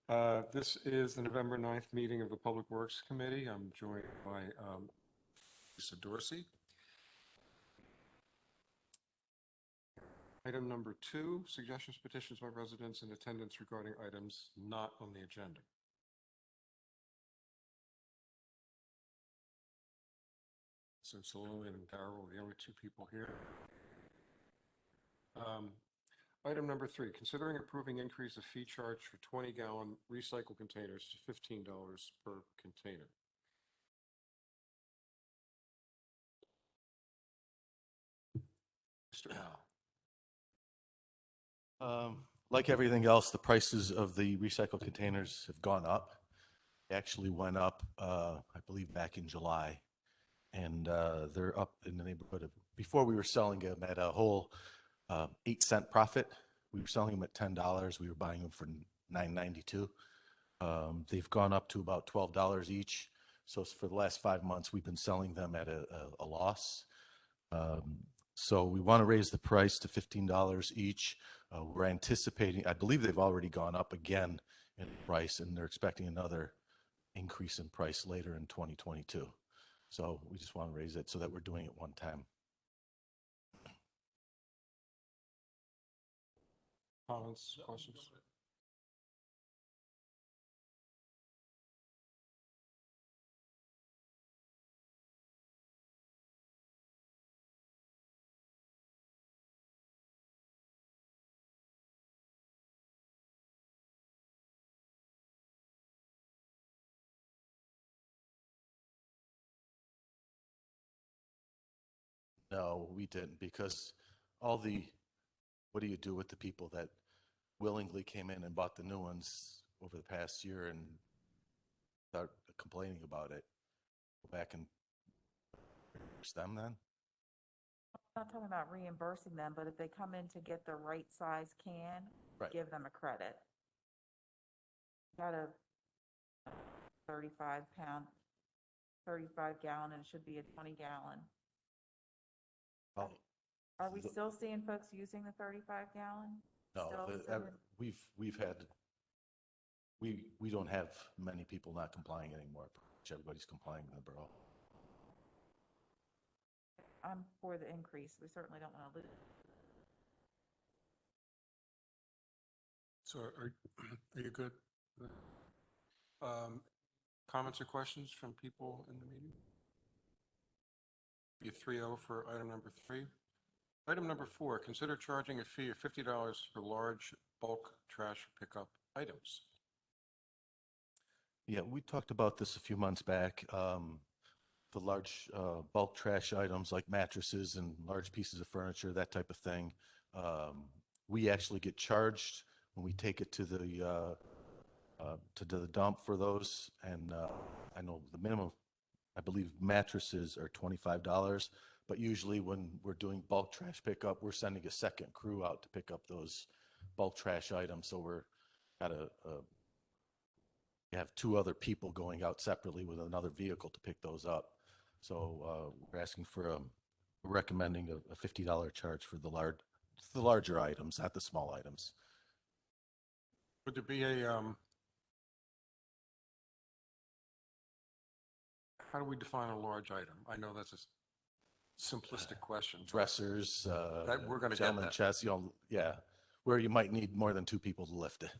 This is the November 9th meeting of the Public Works Committee. I'm joined by Lisa Dorsey. Item number 2, suggestions, petitions by residents in attendance regarding items not on the agenda. So Salome and Darrell are the only 2 people here. Item number 3, considering approving increase of fee charge for 20-gallon recycle containers to $15 per container. Mr. Al. Like everything else, the prices of the recycled containers have gone up. They actually went up, I believe, back in July. And they're up in the neighborhood of, before we were selling them at a whole 8-cent profit. We were selling them at $10. We were buying them for $9.92. They've gone up to about $12 each. So for the last 5 months, we've been selling them at a loss. So we want to raise the price to $15 each. We're anticipating, I believe they've already gone up again in price, and they're expecting another increase in price later in 2022. So we just want to raise it so that we're doing it one time. Comments, questions? No, we didn't, because all the, what do you do with the people that willingly came in and bought the new ones over the past year and start complaining about it? Go back and reimburse them then? I'm not talking about reimbursing them, but if they come in to get the right size can, Right. give them a credit. Got a 35-pound, 35-gallon, and it should be a 20-gallon. Well, Are we still seeing folks using the 35-gallon? no, we've had, we don't have many people not complying anymore. Everybody's complying in the borough. I'm for the increase. We certainly don't want to lose. So are you good? Comments or questions from people in the meeting? Be 3-0 for item number 3. Item number 4, consider charging a fee of $50 for large bulk trash pickup items. Yeah, we talked about this a few months back. The large bulk trash items like mattresses and large pieces of furniture, that type of thing. We actually get charged when we take it to the dump for those. And I know the minimum, I believe mattresses are $25, but usually when we're doing bulk trash pickup, we're sending a second crew out to pick up those bulk trash items. So we're at we have 2 other people going out separately with another vehicle to pick those up. So we're asking for recommending a $50 charge for the larger items, not the small items. Would there be a, how do we define a large item? I know that's a simplistic question. Dressers, We're going to get gentleman that. chests, yeah, where you might need more than 2 people to lift it.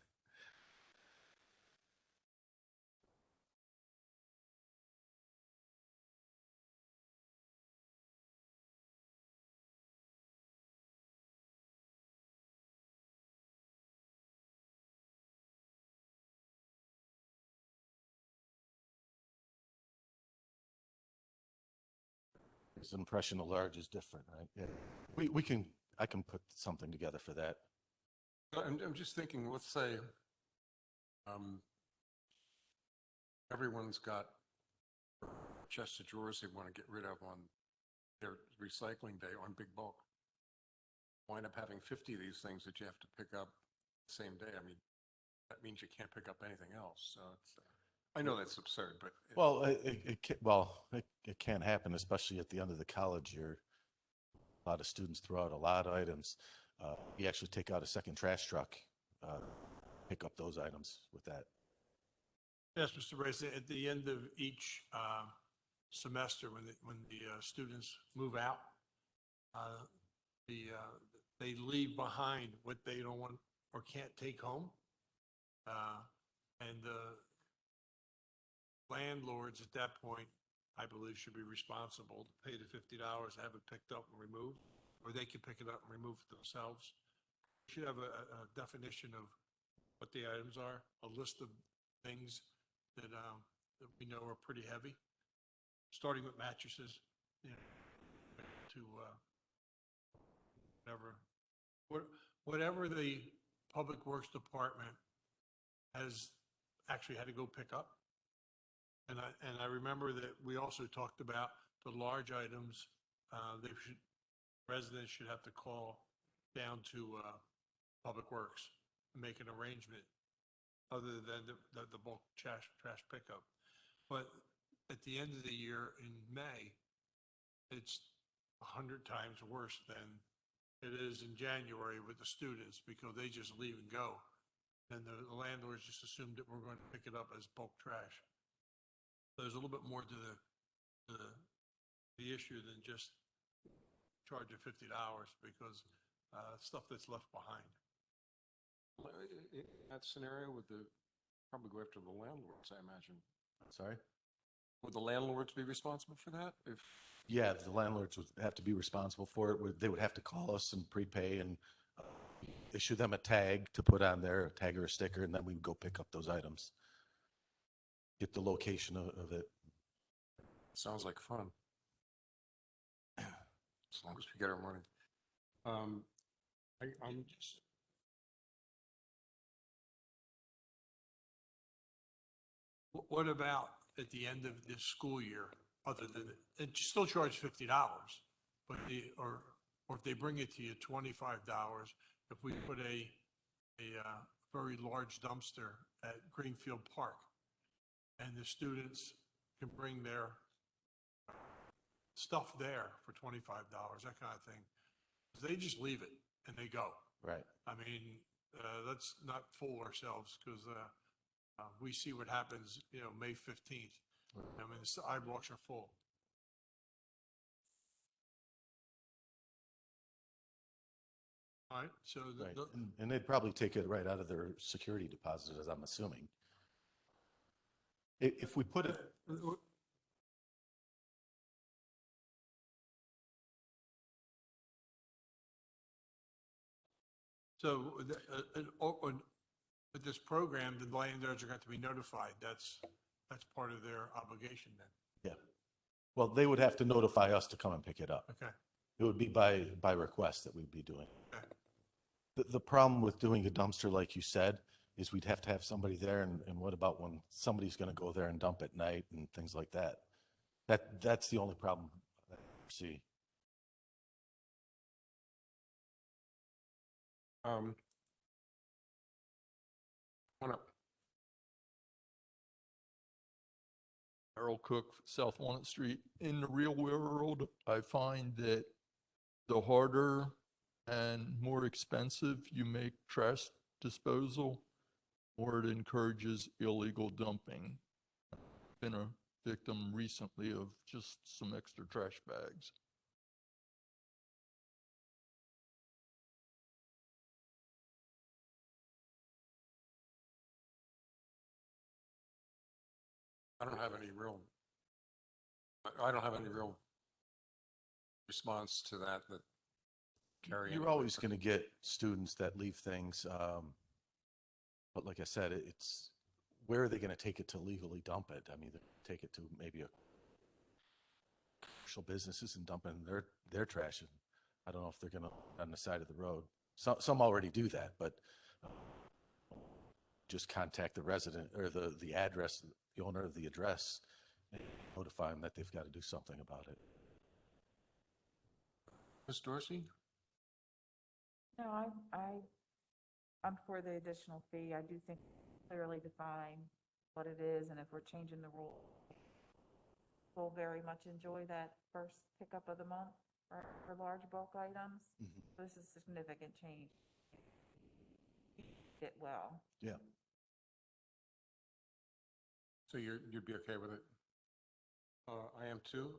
His impression of large is different, right? Yeah. I can put something together for that. I'm just thinking, let's say everyone's got chests of drawers they want to get rid of on their recycling day on big bulk. Wind up having 50 of these things that you have to pick up the same day. I mean, that means you can't pick up anything else. So it's, I know that's absurd, but Well, it can happen, especially at the end of the college year. A lot of students throw out a lot of items. We actually take out a second trash truck pick up those items with that. Yes, Mr. Brace, at the end of each semester, when the students move out, they leave behind what they don't want or can't take home. And the landlords at that point, I believe, should be responsible to pay the $50 to have it picked up and removed, or they can pick it up and remove it themselves. Should have a definition of what the items are, a list of things that we know are pretty heavy, starting with mattresses, you know, to whatever the Public Works Department has actually had to go pick up. And I remember that we also talked about the large items, residents should have to call down to Public Works and make an arrangement other than the bulk trash pickup. But at the end of the year in May, it's 100 times worse than it is in January with the students because they just leave and go. And the landlords just assumed that we're going to pick it up as bulk trash. So there's a little bit more to the issue than just charging $50 because stuff that's left behind. In that scenario, would probably go after the landlords, I imagine. Sorry? Would the landlords be responsible for that? Yeah, the landlords would have to be responsible for it. They would have to call us and prepay and issue them a tag to put on there, a tag or a sticker, and then we would go pick up those items. Get the location of it. Sounds like fun. As long as we get our money. I'm just. What about at the end of this school year, other than, and you still charge $50, but or if they bring it to you $25, if we put a very large dumpster at Greenfield Park and the students can bring their stuff there for $25, that kind of thing. They just leave it and they go. Right. I mean, let's not fool ourselves because we see what happens, May 15th. I mean, the sidewalks are full. All right, so Right. And they'd probably take it right out of their security deposit, as I'm assuming. If we put it, so with this program, the landowners are going to be notified. That's part of their obligation then. yeah. Well, they would have to notify us to come and pick it up. Okay. It would be by request that we'd be doing. Okay. The problem with doing a dumpster, like you said, is we'd have to have somebody there. And what about when somebody's going to go there and dump at night and things like that? That's the only problem that I see. Harold Cook, South Walnut Street. In the real world, I find that the harder and more expensive you make trash disposal, more it encourages illegal dumping. I've been a victim recently of just some extra trash bags. I don't have any real response to that carry. You're always going to get students that leave things. But like I said, it's where are they going to take it to legally dump it? I mean, they take it to maybe a commercial businesses and dump in their trash. And I don't know if they're going to on the side of the road. Some already do that, but just contact the resident or the address, the owner of the address, and notify them that they've got to do something about it. Ms. Dorsey? No, I'm for the additional fee. I do think clearly define what it is, and if we're changing the rule, we'll very much enjoy that first pickup of the month for large bulk items. Mhm. This is significant change. it well. Yeah. So you'd be okay with it? I am too.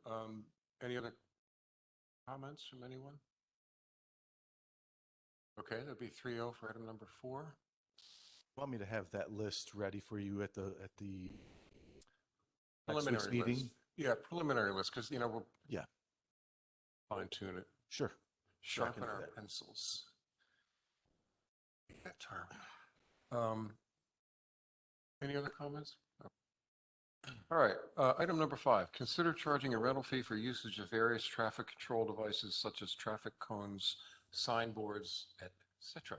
Any other comments from anyone? Okay, that'd be 3-0 for item number 4. Want me to have that list ready for you at the next week's Preliminary meeting? list. Yeah, preliminary list, because, we'll Yeah, fine tune it, sure. Sure, I can sharpen do our that. pencils. Hate that term. Any other comments? No. All right, item number 5, consider charging a rental fee for usage of various traffic control devices such as traffic cones, signboards, etc.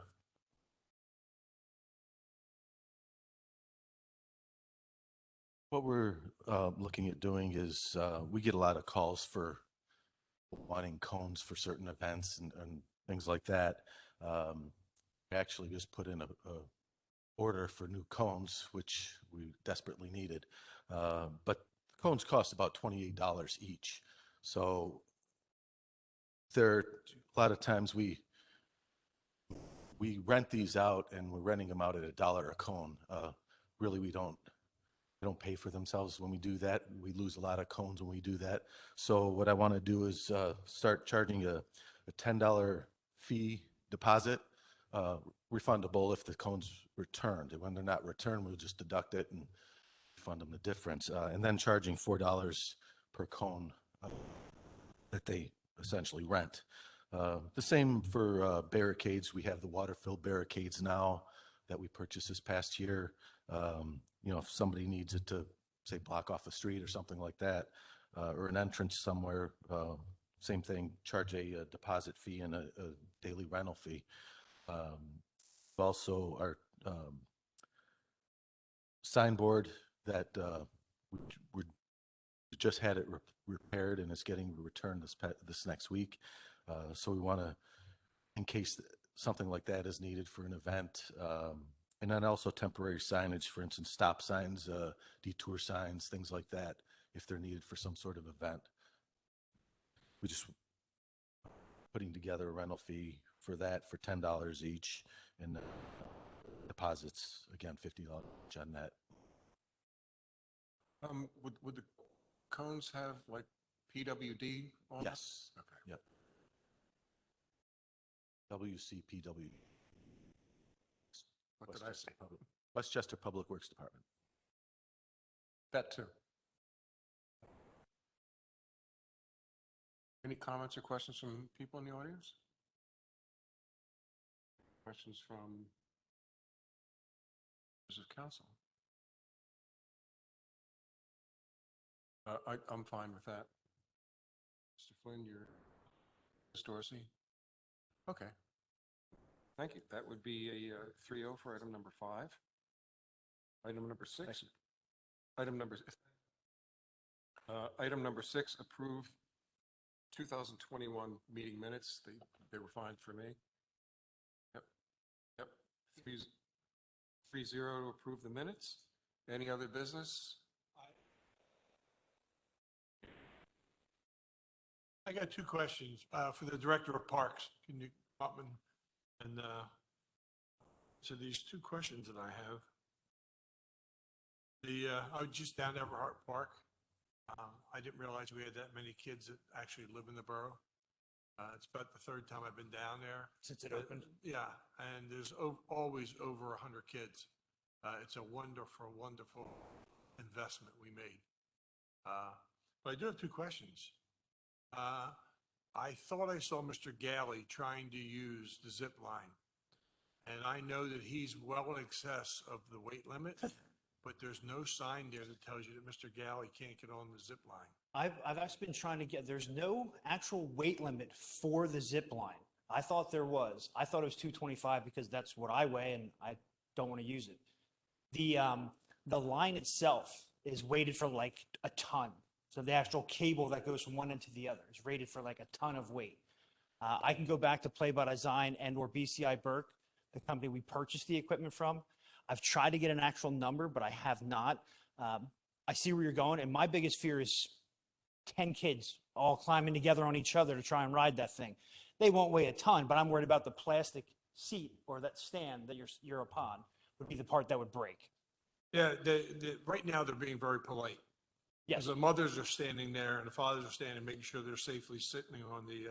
What we're looking at doing is we get a lot of calls for wanting cones for certain events and things like that. We actually just put in a order for new cones, which we desperately needed. But cones cost about $28 each. So there, a lot of times we rent these out and we're renting them out at $1 a cone. Really, they don't pay for themselves when we do that. We lose a lot of cones when we do that. So what I want to do is start charging a $10 fee deposit, refundable if the cone's returned. And when they're not returned, we'll just deduct it and refund them the difference. And then charging $4 per cone that they essentially rent. The same for barricades. We have the water-filled barricades now that we purchased this past year. If somebody needs it to, say, block off a street or something like that, or an entrance somewhere, same thing, charge a deposit fee and a daily rental fee. Also, our signboard that we just had it repaired and it's getting returned this next week. So we want to, in case something like that is needed for an event, and then also temporary signage, for instance, stop signs, detour signs, things like that, if they're needed for some sort of event. We just putting together a rental fee for that for $10 each, and deposits, again, $50 on that. Would the cones have like PWD on them? Yes. Okay. Yep. WCPW. What did I say? Westchester Public Works Department. That too. Any comments or questions from people in the audience? Questions from members of council? I'm fine with that. Mr. Flynn, Ms. Dorsey? Okay. Thank you. That would be a 3-0 for item number 5. Item number 6. Item number 6, approve 2021 meeting minutes. They were fine for me. Yep. 3-0 to approve the minutes. Any other business? I got 2 questions for the Director of Parks. Can you come up and so these 2 questions that I have. I was just down at Everhart Park. I didn't realize we had that many kids that actually live in the borough. It's about the 3rd time I've been down there. Since it opened? Yeah, and there's always over 100 kids. It's a wonderful, wonderful investment we made. But I do have 2 questions. I thought I saw Mr. Galley trying to use the zip line. And I know that he's well in excess of the weight limit, but there's no sign there that tells you that Mr. Galley can't get on the zip line. I've actually been trying to there's no actual weight limit for the zip line. I thought there was. I thought it was 225 because that's what I weigh and I don't want to use it. The line itself is weighted for like a ton. So the actual cable that goes from one end to the other is rated for like a ton of weight. I can go back to Play by Design and or BCI Burke, the company we purchased the equipment from. I've tried to get an actual number, but I have not. I see where you're going. And my biggest fear is 10 kids all climbing together on each other to try and ride that thing. They won't weigh a ton, but I'm worried about the plastic seat or that stand that you're upon would be the part that would break. Yeah, right now they're being very polite. Yes. Because the mothers are standing there and the fathers are standing, making sure they're safely sitting on the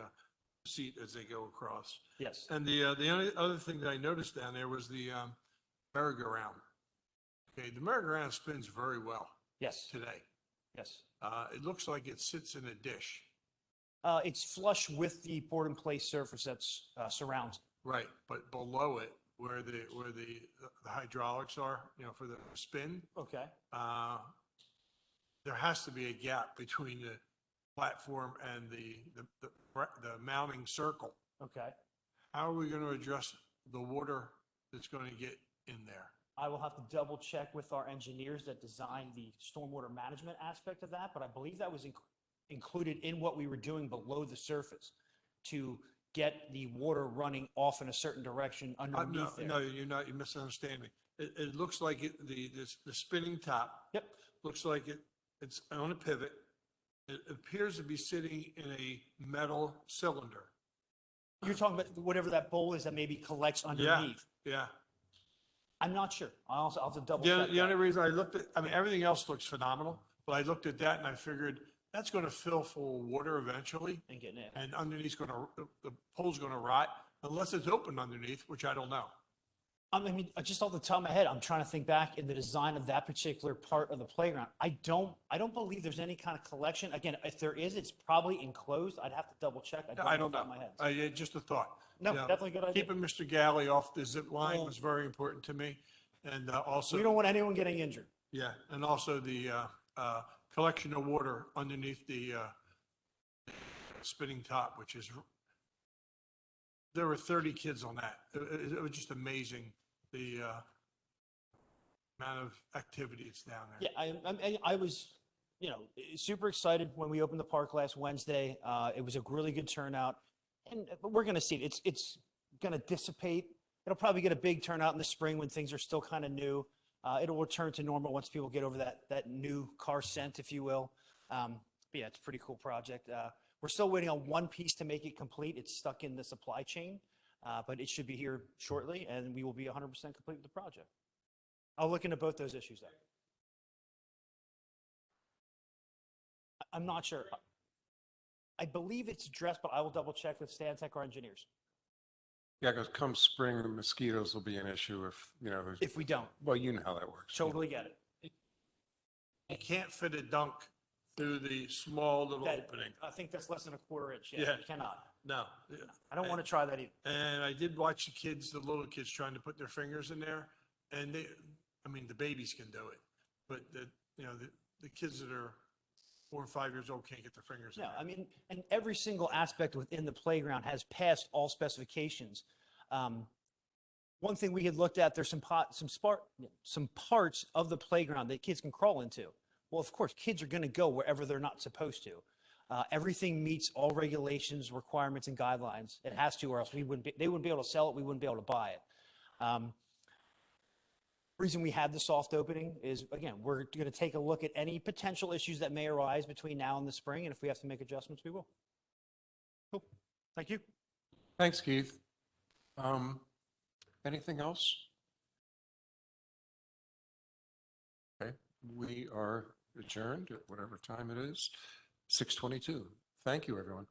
seat as they go across. Yes. And the only other thing that I noticed down there was the merry-go-round. Okay, the merry-go-round spins very well Yes. today. Yes. It looks like it sits in a dish. It's flush with the board and place surface that's surrounds. Right, but below it, where the hydraulics are, for the spin, Okay. there has to be a gap between the platform and the mounting circle. Okay. How are we going to address the water that's going to get in there? I will have to double check with our engineers that designed the stormwater management aspect of that, but I believe that was included in what we were doing below the surface to get the water running off in a certain direction underneath there. No, you're misunderstanding. It looks like the spinning top. Yep. Looks like it's on a pivot. It appears to be sitting in a metal cylinder. You're talking about whatever that bowl is that maybe collects underneath. Yeah. I'm not sure. I'll have to double The check. only that. reason I looked at, everything else looks phenomenal, but I looked at that and I figured that's going to fill full of water eventually. And getting it. And underneath the pole's going to rot unless it's open underneath, which I don't know. I mean, just off the top of my head, I'm trying to think back in the design of that particular part of the playground. I don't believe there's any kind of collection. Again, if there is, it's probably enclosed. I'd have to double check. I don't off know. the top of my head. Just a thought. No, Yeah. definitely a good idea. Keeping Mr. Galley off the zip line Well- was very important to me. And also. We don't want anyone getting injured. Yeah, and also the collection of water underneath the spinning top, which is, there were 30 kids on that. It was just amazing, the amount of activity that's down there. Yeah, I was, super excited when we opened the park last Wednesday. It was a really good turnout, and we're going to see it. It's going to dissipate. It'll probably get a big turnout in the spring when things are still kind of new. It'll return to normal once people get over that new car scent, if you will. But yeah, it's a pretty cool project. We're still waiting on one piece to make it complete. It's stuck in the supply chain, but it should be here shortly, and we will be 100% complete with the project. I'll look into both those issues, though. I'm not sure. I believe it's addressed, but I will double check with Stantec, our engineers, Yeah, because come spring, the mosquitoes will be an issue if, there's, if we don't. well, you know how that works. Totally get it. You can't fit a dunk through the small little That- opening. I think that's less than a quarter inch. Yeah. You cannot. No. I don't want to try that either. And I did watch the little kids trying to put their fingers in there, and the babies can do it, but the kids that are 4 or 5 years old can't get their fingers in No, there. I mean, and every single aspect within the playground has passed all specifications. One thing we had looked at, there's some parts of the playground that kids can crawl into. Well, of course, kids are going to go wherever they're not supposed to. Everything meets all regulations, requirements, and guidelines. It has to, or else they wouldn't be able to sell it. We wouldn't be able to buy it. Reason we had the soft opening is, again, we're going to take a look at any potential issues that may arise between now and the spring, and if we have to make adjustments, we will. Cool. Thank you. Thanks, Keith. Anything else? Okay, we are adjourned at whatever time it is, 6:22. Thank you, everyone.